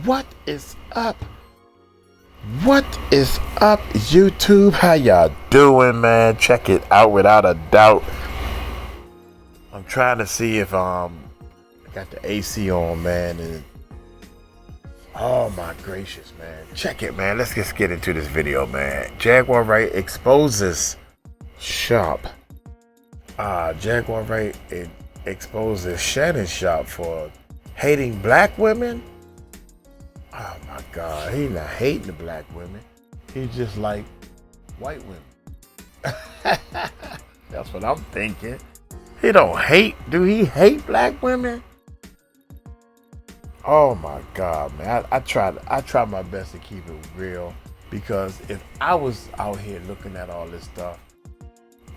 What is up? What is up, YouTube? How y'all doing, man? Check it out without a doubt. I'm trying to see if I got the AC on, man, and oh my gracious, man. Check it, man. Let's just get into this video, man. Jaguar right exposes Sharpe. Jaguar right exposes Shannon Sharpe for hating black women. Oh my God, he not hating the black women. He just like white women. That's what I'm thinking. He don't hate. Do he hate black women? Oh my God, man. I try my best to keep it real, because if I was out here looking at all this stuff,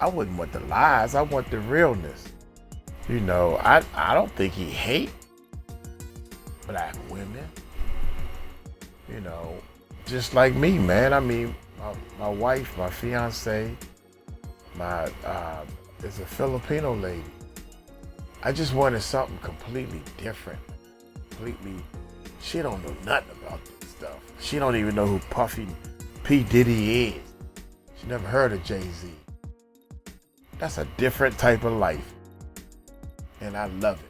I wouldn't want the lies. I want the realness. You know, I don't think he hate black women. You know, just like me, man. I mean, my wife, my fiance, is a Filipino lady. I just wanted something completely different. She don't know nothing about this stuff. She don't even know who Puffy P. Diddy is. She never heard of Jay-Z. That's a different type of life. And I love it.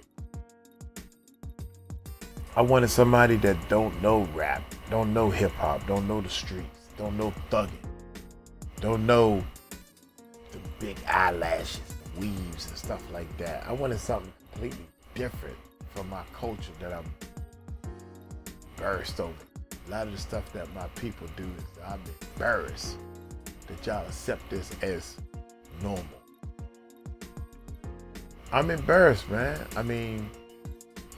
I wanted somebody that don't know rap, don't know hip hop, don't know the streets, don't know thugging, don't know the big eyelashes, the weaves and stuff like that. I wanted something completely different from my culture that I'm embarrassed over. A lot of the stuff that my people do is I'm embarrassed that y'all accept this as normal. I'm embarrassed, man. I mean,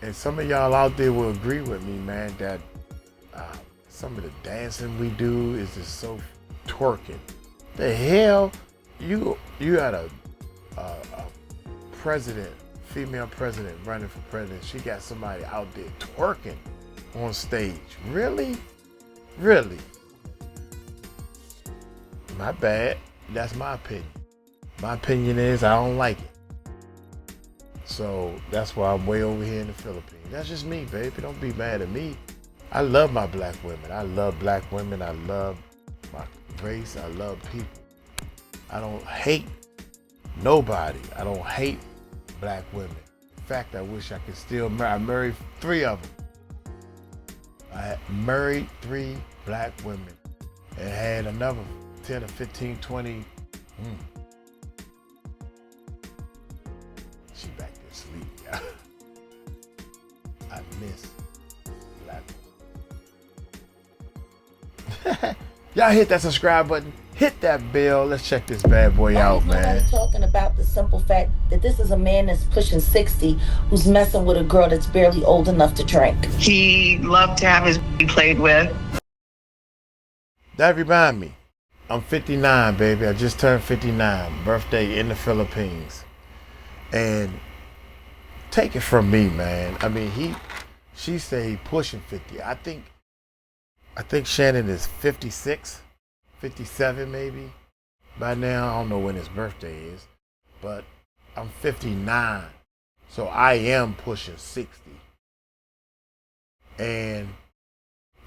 and some of y'all out there will agree with me, man, that some of the dancing we do is just so twerking. The hell, you had a president, female president running for president. She got somebody out there twerking on stage. Really? Really? My bad. That's my opinion. My opinion is I don't like it. So that's why I'm way over here in the Philippines. That's just me, baby. Don't be mad at me. I love my black women. I love black women. I love my race. I love people. I don't hate nobody. I don't hate black women. In fact, I wish I could still marry. I married 3 of them. I married 3 black women and had another 10 or 15, 20. She back there asleep, y'all. I miss black women. Y'all hit that subscribe button. Hit that bell. Let's check this bad boy out, man. Nobody talking about the simple fact that this is a man that's pushing 60 who's messing with a girl that's barely old enough to drink. He loved to have his played with. That remind me. I'm 59, baby. I just turned 59. Birthday in the Philippines. And take it from me, man. I mean, she say he pushing 50. I think Shannon is 56, 57 maybe. By now, I don't know when his birthday is, but I'm 59. So I am pushing 60. And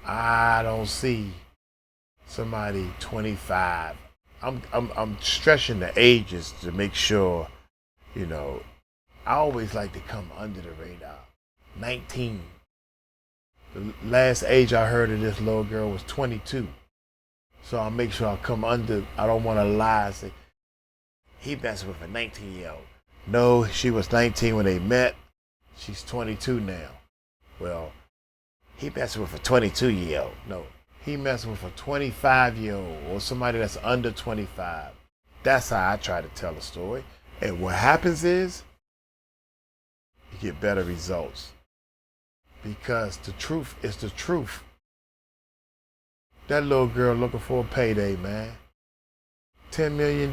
I don't see somebody 25. I'm stretching the ages to make sure, you know, I always like to come under the radar. 19. The last age I heard of this little girl was 22. So I'll make sure I come under. I don't want to lie and say, he messing with a 19-year-old. No, she was 19 when they met. She's 22 now. Well, he messing with a 22-year-old. No, he messing with a 25-year-old or somebody that's under 25. That's how I try to tell a story. And what happens is, you get better results. Because the truth is the truth. That little girl looking for a payday, man. $10 million.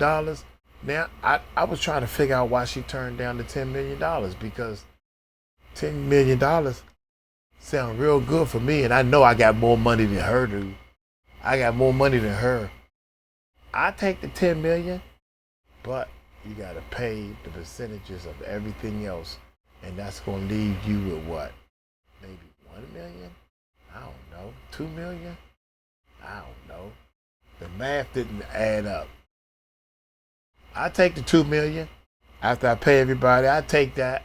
Now, I was trying to figure out why she turned down the $10 million, because $10 million sound real good for me, and I know I got more money than her do. I got more money than her. I take the $10 million, but you gotta pay the percentages of everything else, and that's gonna leave you with what? Maybe $1 million? 2 million? I don't know. The math didn't add up. I take the 2 million after I pay everybody. I take that.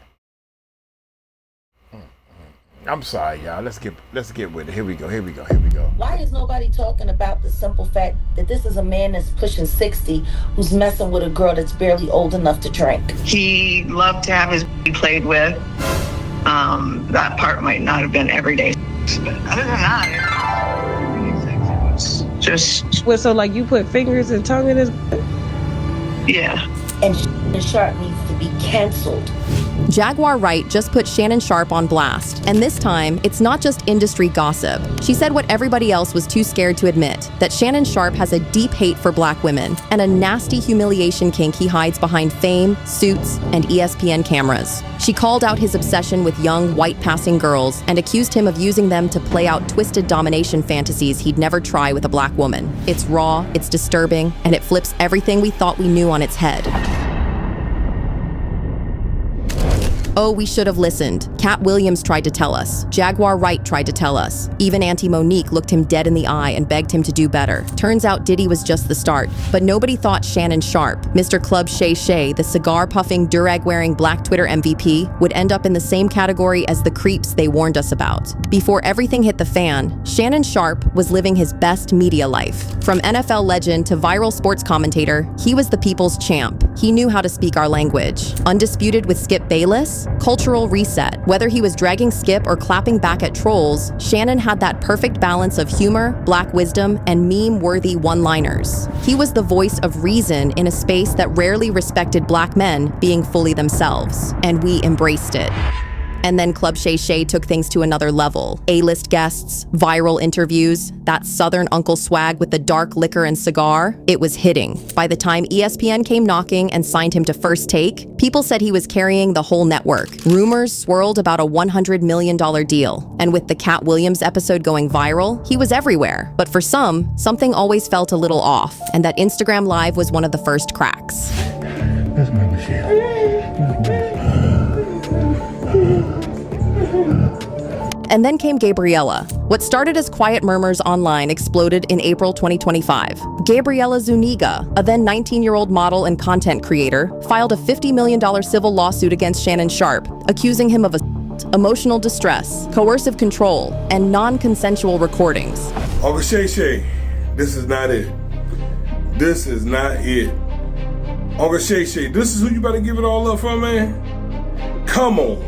I'm sorry, y'all. Let's get with it. Here we go. Why is nobody talking about the simple fact that this is a man that's pushing 60 who's messing with a girl that's barely old enough to drink? He loved to have his played with. That part might not have been every day. But other than that, it was just... Well, so like you put fingers and tongue in his... Yeah. And Shannon Sharpe needs to be canceled. Jaguar Wright just put Shannon Sharpe on blast, and this time, it's not just industry gossip. She said what everybody else was too scared to admit, that Shannon Sharpe has a deep hate for black women and a nasty humiliation kink he hides behind fame, suits, and ESPN cameras. She called out his obsession with young, white-passing girls and accused him of using them to play out twisted domination fantasies he'd never try with a black woman. It's raw, it's disturbing, and it flips everything we thought we knew on its head. Oh, we should have listened. Cat Williams tried to tell us. Jaguar Wright tried to tell us. Even Auntie Monique looked him dead in the eye and begged him to do better. Turns out Diddy was just the start. But nobody thought Shannon Sharpe, Mr. Club Shay Shay, the cigar-puffing, durag-wearing black Twitter MVP, would end up in the same category as the creeps they warned us about. Before everything hit the fan, Shannon Sharpe was living his best media life. From NFL legend to viral sports commentator, he was the people's champ. He knew how to speak our language. Undisputed with Skip Bayless, cultural reset. Whether he was dragging Skip or clapping back at trolls, Shannon had that perfect balance of humor, black wisdom, and meme-worthy one-liners. He was the voice of reason in a space that rarely respected black men being fully themselves, and we embraced it. And then Club Shay Shay took things to another level. A-list guests, viral interviews, that Southern uncle swag with the dark liquor and cigar, it was hitting. By the time ESPN came knocking and signed him to First Take, people said he was carrying the whole network. Rumors swirled about a $100 million deal. And with the Cat Williams episode going viral, he was everywhere. But for some, something always felt a little off, and that Instagram Live was one of the first cracks. That's my Michelle. And then came Gabriella. What started as quiet murmurs online exploded in April 2025. Gabriella Zuniga, a then 19-year-old model and content creator, filed a $50 million civil lawsuit against Shannon Sharpe, accusing him of emotional distress, coercive control, and non-consensual recordings. Uncle Shay Shay, this is not it. This is not it. Uncle Shay Shay, this is who you better give it all up for, man? Come on.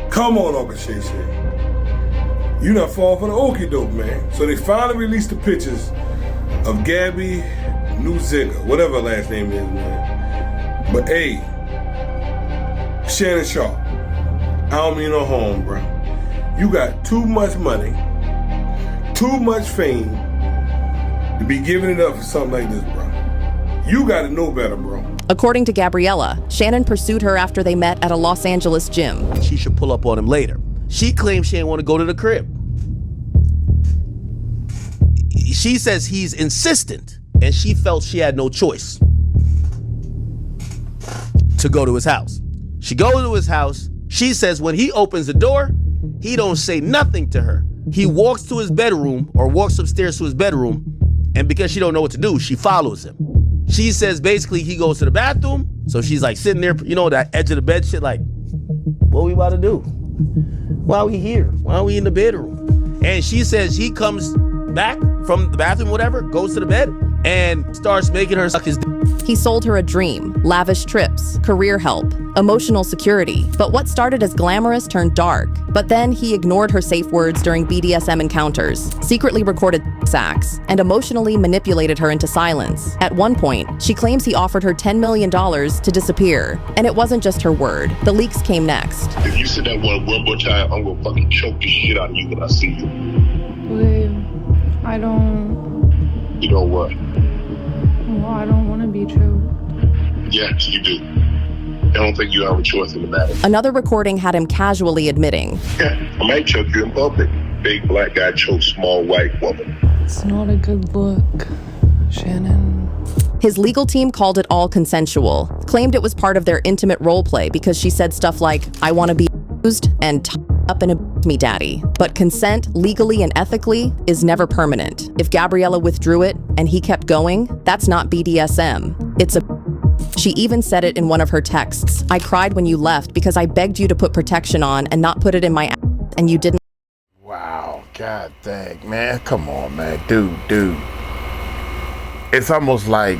Come on, Uncle Shay Shay. You not fall for the okie doke, man. So they finally released the pictures of Gabby Newziger, whatever her last name is, man. But hey, Shannon Sharpe, I don't mean no harm, bro. You got too much money, too much fame to be giving it up for something like this, bro. You gotta know better, bro. According to Gabriella, Shannon pursued her after they met at a Los Angeles gym. She should pull up on him later. She claims she didn't want to go to the crib. She says he's insistent, and she felt she had no choice to go to his house. She goes to his house. She says when he opens the door, he don't say nothing to her. He walks to his bedroom or walks upstairs to his bedroom, and because she don't know what to do, she follows him. She says basically he goes to the bathroom, so she's like sitting there, you know, that edge of the bed shit, like, what we about to do? Why are we here? Why are we in the bedroom? And she says he comes back from the bathroom, whatever, goes to the bed, and starts making her suck his dick. He sold her a dream, lavish trips, career help, emotional security. But what started as glamorous turned dark. But then he ignored her safe words during BDSM encounters, secretly recorded acts, and emotionally manipulated her into silence. At one point, she claims he offered her $10 million to disappear. And it wasn't just her word. The leaks came next. If you said that one more time, I'm gonna fucking choke the shit out of you when I see you. Wait, I don't... You know what? Well, I don't want to be choked. Yes, you do. I don't think you have a choice in the matter. Another recording had him casually admitting, Yeah, I might choke you in public. Big black guy chokes small white woman. It's not a good look, Shannon. his legal team called it all consensual, claimed it was part of their intimate role play because she said stuff like, I want to be used and up in a called me daddy, but consent, legally and ethically, is never permanent. If Gabriella withdrew it and he kept going, that's not BDSM. It's a... She even said it in one of her texts. I cried when you left because I begged you to put protection on and not put it in my ass, and you didn't. Wow, god dang, man, come on, man, dude. It's almost like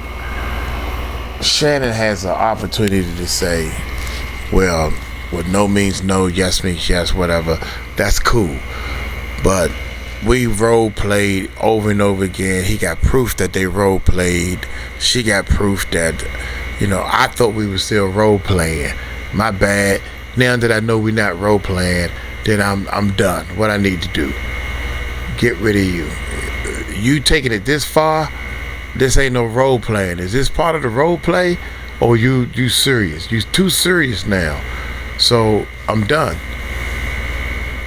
Shannon has an opportunity to say, well, no means no, yes means yes, whatever. That's cool. But we role played over and over again. He got proof that they role played. She got proof that, I thought we were still role playing. My bad. Now that I know we're not role playing, then I'm done. What I need to do, get rid of you. You taking it this far? This ain't no role playing. Is this part of the role play, or you serious? You too serious now. So I'm done.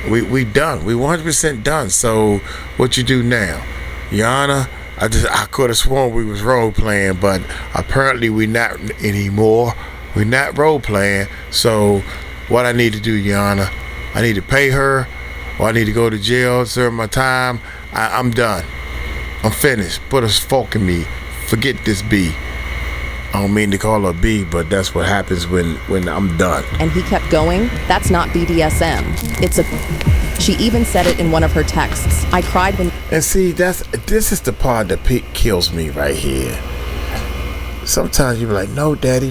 We done. We 100% done. So what you do now, Yana? I could have sworn we was role playing, but apparently we not anymore. We not role playing. So what I need to do, Yana? I need to pay her, or I need to go to jail, serve my time. I'm done. I'm finished. Put a fork in me. Forget this B. I don't mean to call her B, but that's what happens when I'm done. And he kept going. That's not BDSM. It's a... She even said it in one of her texts. I cried when... And see, this is the part that kills me right here. Sometimes you be like, no daddy,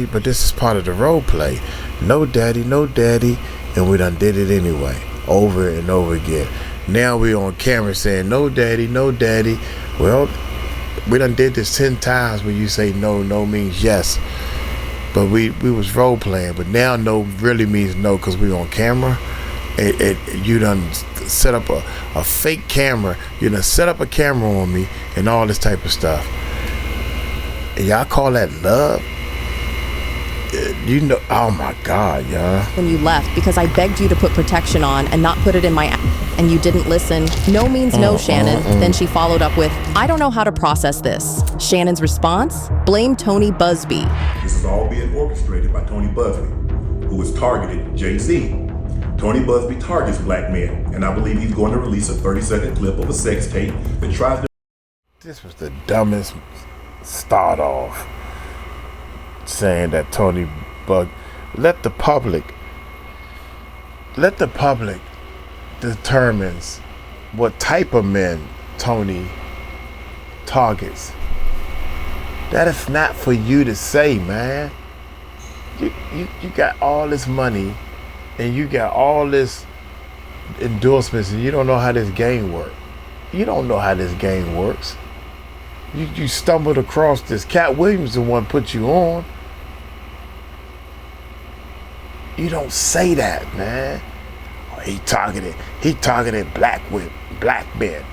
but this is part of the role play. No daddy, and we done did it anyway, over and over again. Now we on camera saying, no daddy. Well, we done did this 10 times when you say no means yes. But we was role playing, but now no really means no because we on camera. You done set up a fake camera. You done set up a camera on me and all this type of stuff. And y'all call that love? Oh my God, y'all. When you left because I begged you to put protection on and not put it in my ass, and you didn't listen. No means no, Shannon. Then she followed up with, I don't know how to process this. Shannon's response? Blame Tony Busby. This is all being orchestrated by Tony Busby, who has targeted Jay-Z. Tony Busby targets black men, and I believe he's going to release a 30-second clip of a sex tape that tries to... This was the dumbest start off. Saying that Tony Bug, let the public determines what type of men Tony targets. That is not for you to say, man. You got all this money and you got all this endorsements and you don't know how this game works. You don't know how this game works. You stumbled across this. Cat Williams the one put you on. You don't say that, man. Oh, he targeted black men.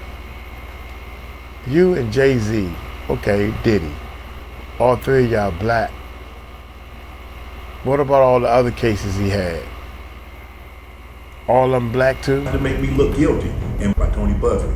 You and Jay-Z, okay, Diddy. All three of y'all black. What about all the other cases he had? All of them black too? To make me look guilty, and by Tony Busby,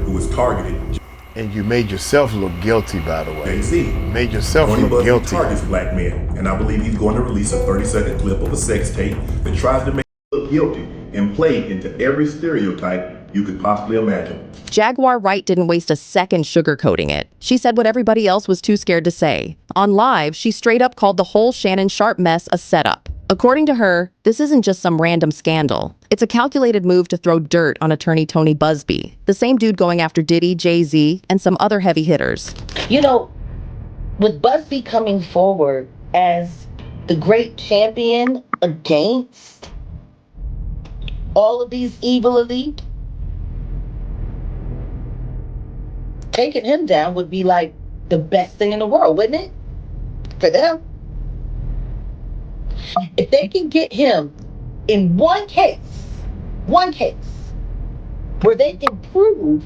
who was targeted. And you made yourself look guilty, by the way. Jay-Z. Made yourself Tony look Busby guilty. targets black men, and I believe he's going to release a 30-second clip of a sex tape that tries to make me look guilty and play into every stereotype you could possibly imagine. Jaguar Wright didn't waste a second sugarcoating it. She said what everybody else was too scared to say. On Live, she straight up called the whole Shannon Sharpe mess a setup. According to her, this isn't just some random scandal. It's a calculated move to throw dirt on attorney Tony Busby, the same dude going after Diddy, Jay-Z, and some other heavy hitters. With Busby coming forward as the great champion against all of these evil elite, taking him down would be like the best thing in the world, wouldn't it? For them. If they can get him in one case, where they can prove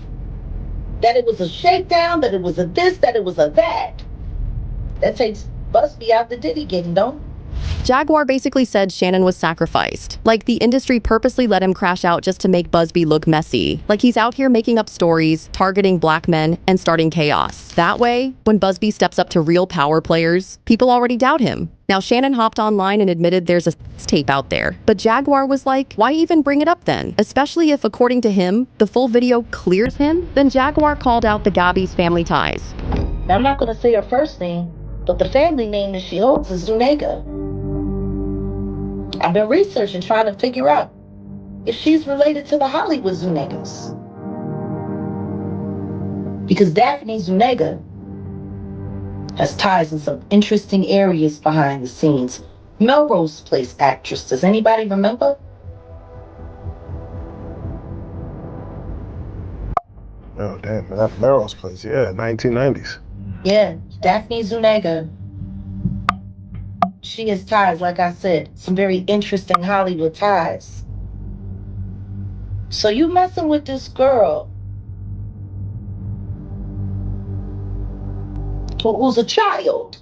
that it was a shakedown, that it was a this, that it was a that takes Busby out the Diddy game, don't? Jaguar basically said Shannon was sacrificed. Like the industry purposely let him crash out just to make Busby look messy. Like he's out here making up stories, targeting black men, and starting chaos. That way, when Busby steps up to real power players, people already doubt him. Now, Shannon hopped online and admitted there's a tape out there. But Jaguar was like, why even bring it up then? Especially if, according to him, the full video clears him? Then Jaguar called out the Gabby's family ties. Now, I'm not going to say her first name, but the family name that she holds is Zuniga. I've been researching, trying to figure out if she's related to the Hollywood Zunigas. Because Daphne Zuniga has ties in some interesting areas behind the scenes. Melrose Place actress, does anybody remember? Oh, damn, that's Melrose Place. Yeah, 1990s. Yeah, Daphne Zuniga. She has ties, like I said, some very interesting Hollywood ties. So you messing with this girl who's a child.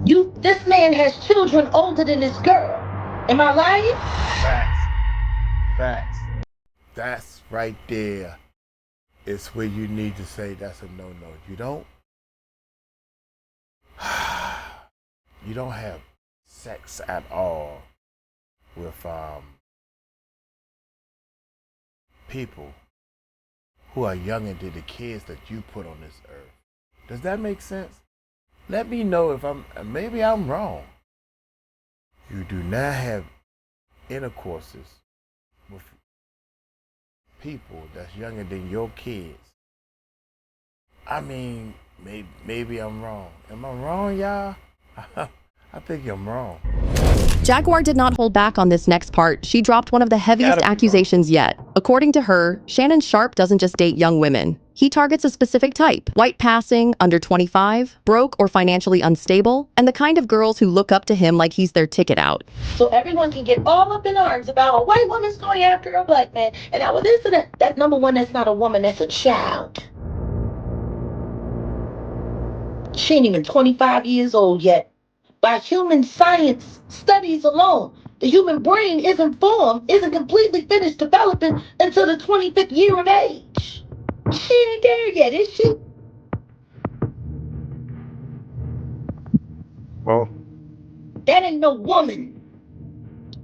This man has children older than this girl. Am I lying? Facts. That's right there. It's where you need to say that's a no-no. You don't have sex at all with people who are younger than the kids that you put on this earth. Does that make sense? Let me know if maybe I'm wrong. You do not have intercourses with people that's younger than your kids. I mean, maybe I'm wrong. Am I wrong, y'all? I think I'm wrong. Jaguar did not hold back on this next part. She dropped one of the heaviest accusations yet. According to her, Shannon Sharpe doesn't just date young women. He targets a specific type: white passing, under 25, broke or financially unstable, and the kind of girls who look up to him like he's their ticket out. So everyone can get all up in arms about a white woman's going after a black man. And now with this and that number one, that's not a woman, that's a child. She ain't even 25 years old yet. By human science studies alone, the human brain isn't completely finished developing until the 25th year of age. She ain't there yet, is she? Well, that ain't no woman.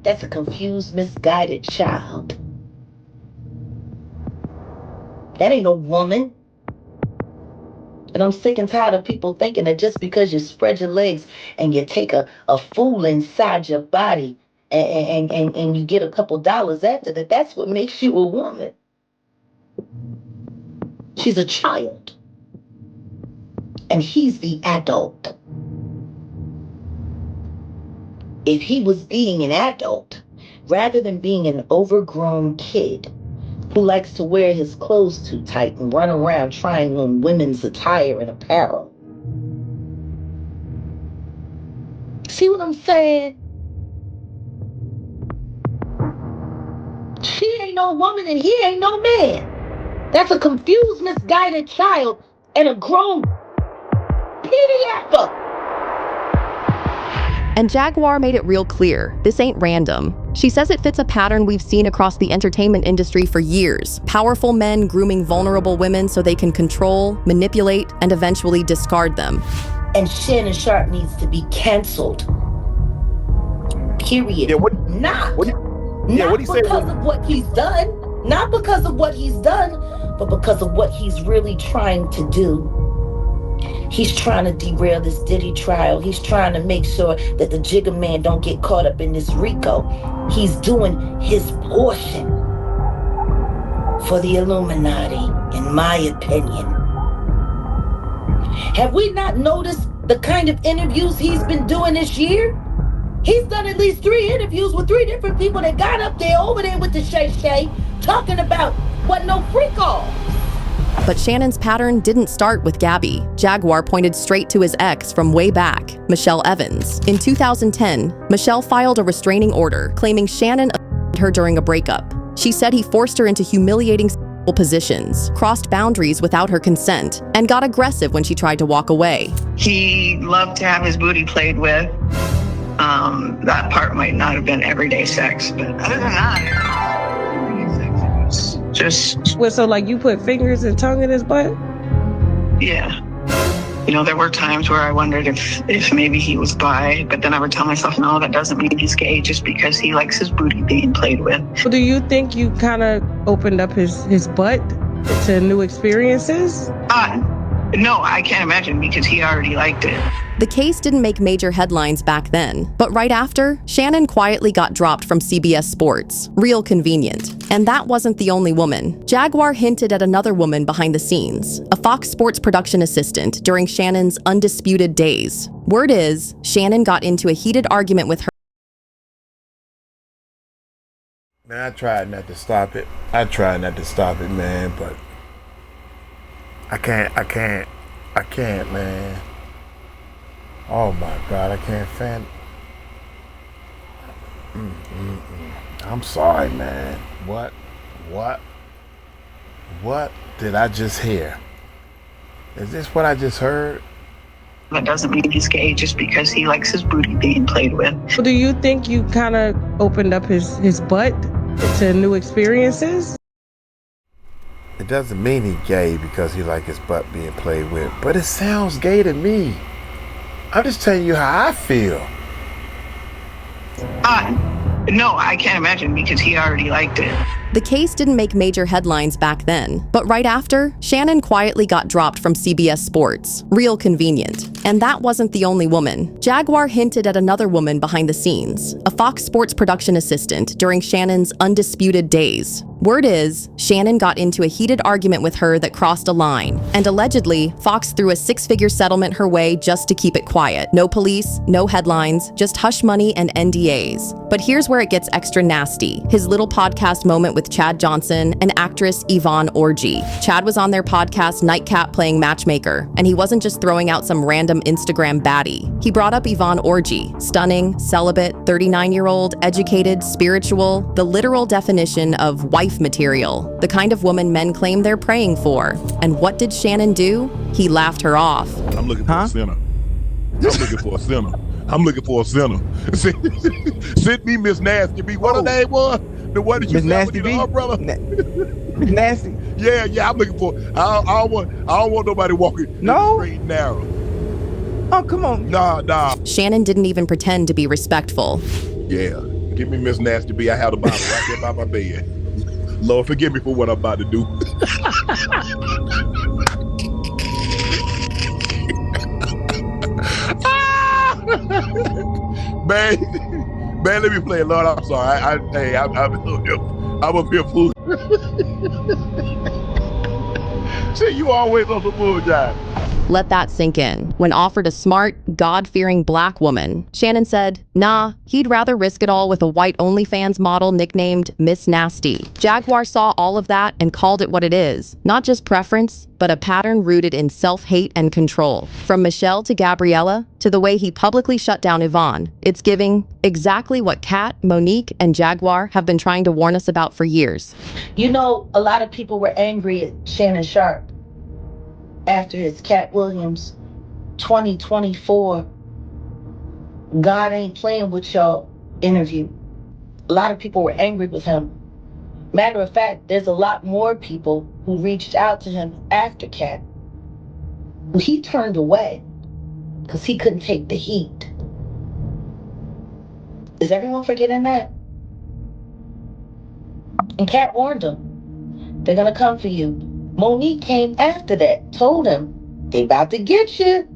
That's a confused, misguided child. That ain't no woman. And I'm sick and tired of people thinking that just because you spread your legs and you take a fool inside your body and you get a couple dollars after that, that's what makes you a woman. She's a child. And he's the adult. If he was being an adult, rather than being an overgrown kid who likes to wear his clothes too tight and run around trying on women's attire and apparel. See what I'm saying? She ain't no woman and he ain't no man. That's a confused, misguided child and a grown pediatric. And Jaguar made it real clear, this ain't random. She says it fits a pattern we've seen across the entertainment industry for years. Powerful men grooming vulnerable women so they can control, manipulate, and eventually discard them. And Shannon Sharpe needs to be canceled. Period. Yeah, not because of what he's done. Not because of what he's done, but because of what he's really trying to do. He's trying to derail this Diddy trial. He's trying to make sure that the Jigga Man don't get caught up in this RICO. He's doing his portion for the Illuminati, in my opinion. Have we not noticed the kind of interviews he's been doing this year? He's done at least 3 interviews with 3 different people that got up there over there with the Shay Shay talking about what no freak off. But Shannon's pattern didn't start with Gabby. Jaguar pointed straight to his ex from way back, Michelle Evans. In 2010, Michelle filed a restraining order claiming Shannon assaulted her during a breakup. She said he forced her into humiliating sexual positions, crossed boundaries without her consent, and got aggressive when she tried to walk away. He loved to have his booty played with. That part might not have been everyday sex, but other than that, everyday sex, it was just... Well, so like you put fingers and tongue in his butt? Yeah. You know, there were times where I wondered if maybe he was bi, but then I would tell myself, no, that doesn't mean he's gay just because he likes his booty being played with. Well, do you think you kind of opened up his butt to new experiences? No, I can't imagine because he already liked it. The case didn't make major headlines back then, but right after, Shannon quietly got dropped from CBS Sports. Real convenient. And that wasn't the only woman. Jaguar hinted at another woman behind the scenes, a Fox Sports production assistant during Shannon's undisputed days. Word is, Shannon got into a heated argument with her. Man, I tried not to stop it. Man, but I can't, man. Oh my God, I can't fan. I'm sorry, man. What did I just hear? Is this what I just heard? That doesn't mean he's gay just because he likes his booty being played with. Well, do you think you kind of opened up his butt to new experiences? It doesn't mean he's gay because he like his butt being played with, but it sounds gay to me. I'm just telling you how I feel. No, I can't imagine because he already liked it. The case didn't make major headlines back then, but right after, Shannon quietly got dropped from CBS Sports. Real convenient. And that wasn't the only woman. Jaguar hinted at another woman behind the scenes, a Fox Sports production assistant during Shannon's undisputed days. Word is, Shannon got into a heated argument with her that crossed a line, and allegedly, Fox threw a six-figure settlement her way just to keep it quiet. No police, no headlines, just hush money and NDAs. But here's where it gets extra nasty. His little podcast moment with Chad Johnson and actress Yvonne Orji. Chad was on their podcast Nightcap playing matchmaker, and he wasn't just throwing out some random Instagram baddie. He brought up Yvonne Orji, stunning, celibate, 39-year-old, educated, spiritual, the literal definition of wife material, the kind of woman men claim they're praying for. And what did Shannon do? He laughed her off. I'm looking for a sinner. I'm looking for a sinner. Send me Miss Nasty B. What her name was? The one that you Miss Nasty B? Umbrella? Miss Nasty? Yeah, I'm looking for. I don't want nobody walking straight and narrow. Oh, come on. Nah. Shannon didn't even pretend to be respectful. Yeah, give me Miss Nasty B. I have the bottle right there by my bed. Lord, forgive me for what I'm about to do. Man, let me play it, Lord. I'm sorry. I'm up here fool. See, you always on the bullseye. Let that sink in. When offered a smart, God-fearing black woman, Shannon said, nah, he'd rather risk it all with a white OnlyFans model nicknamed Miss Nasty. Jaguar saw all of that and called it what it is. Not just preference, but a pattern rooted in self-hate and control. From Michelle to Gabriella, to the way he publicly shut down Yvonne, it's giving exactly what Kat, Monique, and Jaguar have been trying to warn us about for years. You know, a lot of people were angry at Shannon Sharpe after his Cat Williams 2024 God Ain't Playing With Y'all interview. A lot of people were angry with him. Matter of fact, there's a lot more people who reached out to him after Cat. He turned away because he couldn't take the heat. Is everyone forgetting that? And Cat warned him, they're gonna come for you. Monique came after that, told him, they about to get you.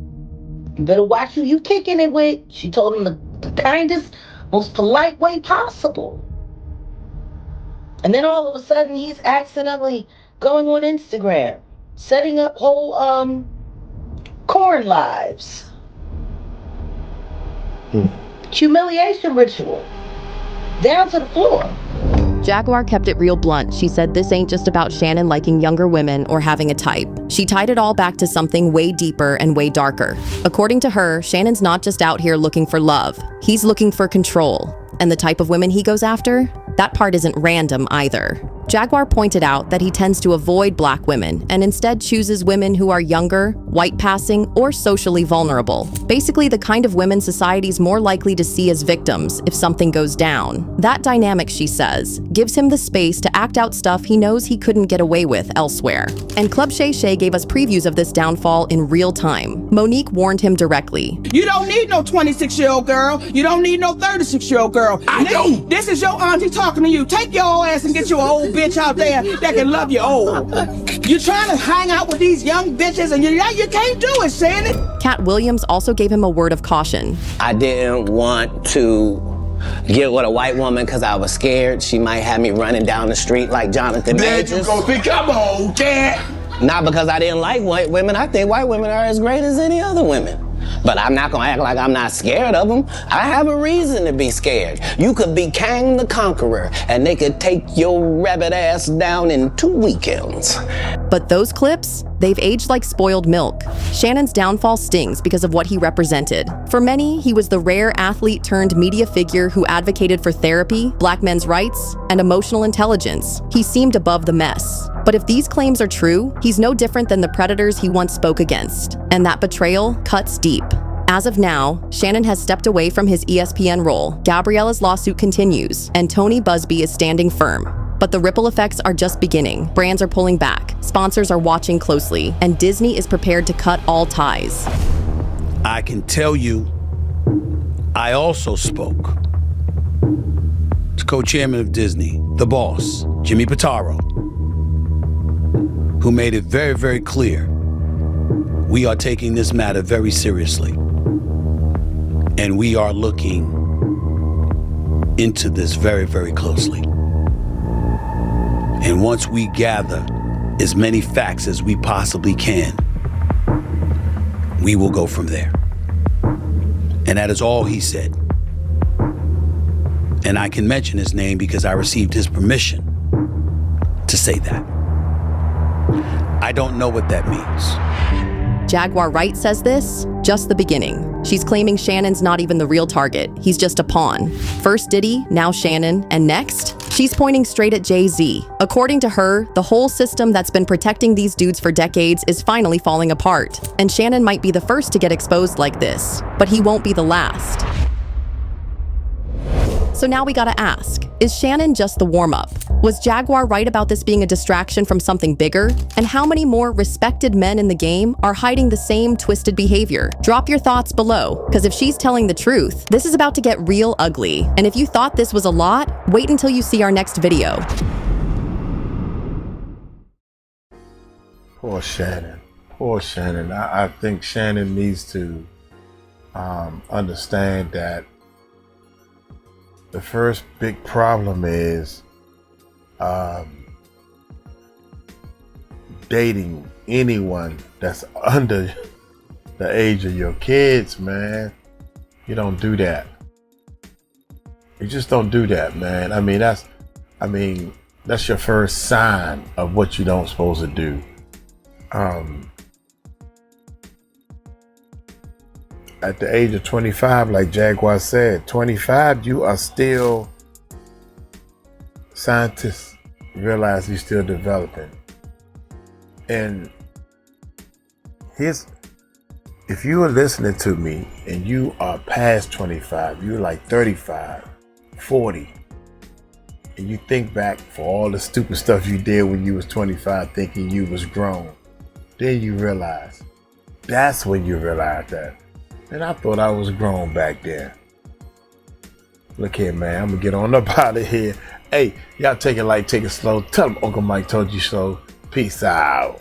You better watch who you kicking it with. She told him the kindest, most polite way possible. And then all of a sudden, he's accidentally going on Instagram, setting up whole corn lives. Humiliation ritual. Down to the floor. Jaguar kept it real blunt. She said this ain't just about Shannon liking younger women or having a type. She tied it all back to something way deeper and way darker. According to her, Shannon's not just out here looking for love. He's looking for control. And the type of women he goes after? That part isn't random either. Jaguar pointed out that he tends to avoid black women and instead chooses women who are younger, white-passing, or socially vulnerable. Basically, the kind of women society's more likely to see as victims if something goes down. That dynamic, she says, gives him the space to act out stuff he knows he couldn't get away with elsewhere. And Club Shay Shay gave us previews of this downfall in real time. Monique warned him directly. You don't need no 26-year-old girl. You don't need no 36-year-old girl. I do. This is your auntie talking to you. Take your old ass and get you an old bitch out there that can love you old. You're trying to hang out with these young bitches and you can't do it, Shannon. Cat Williams also gave him a word of caution. I didn't want to get with a white woman because I was scared she might have me running down the street like Jonathan There Majors. you go. Think I'm old, cat. Not because I didn't like white women. I think white women are as great as any other women. But I'm not gonna act like I'm not scared of them. I have a reason to be scared. You could be Kang the Conqueror, and they could take your rabbit ass down in 2 weekends. But those clips, they've aged like spoiled milk. Shannon's downfall stings because of what he represented. For many, he was the rare athlete turned media figure who advocated for therapy, black men's rights, and emotional intelligence. He seemed above the mess. But if these claims are true, he's no different than the predators he once spoke against. And that betrayal cuts deep. As of now, Shannon has stepped away from his ESPN role. Gabriella's lawsuit continues, and Tony Busby is standing firm. But the ripple effects are just beginning. Brands are pulling back, sponsors are watching closely, and Disney is prepared to cut all ties. I can tell you, I also spoke to co-chairman of Disney, the boss, Jimmy Pitaro, who made it very, very clear we are taking this matter very seriously. And we are looking into this very, very closely. And once we gather as many facts as we possibly can, we will go from there. And that is all he said. And I can mention his name because I received his permission to say that. I don't know what that means. Jaguar Wright says this, just the beginning. She's claiming Shannon's not even the real target. He's just a pawn. First Diddy, now Shannon, and next, she's pointing straight at Jay-Z. According to her, the whole system that's been protecting these dudes for decades is finally falling apart. And Shannon might be the first to get exposed like this, but he won't be the last. So now we gotta ask, is Shannon just the warm-up? Was Jaguar right about this being a distraction from something bigger? And how many more respected men in the game are hiding the same twisted behavior? Drop your thoughts below, because if she's telling the truth, this is about to get real ugly. And if you thought this was a lot, wait until you see our next video. Poor Shannon. Poor Shannon. I think Shannon needs to understand that the first big problem is dating anyone that's under the age of your kids, man. You don't do that. You just don't do that, man. I mean, that's your first sign of what you don't supposed to do. At the age of 25, like Jaguar said, 25, you are still, scientists realize you're still developing. And if you are listening to me and you are past 25, you're like 35, 40, and you think back for all the stupid stuff you did when you was 25 thinking you was grown, then you realize, that's when you realize that. And I thought I was grown back then. Look here, man. I'm gonna get on up out of here. Hey, y'all take it light, take it slow. Tell them Uncle Mike told you so. Peace out.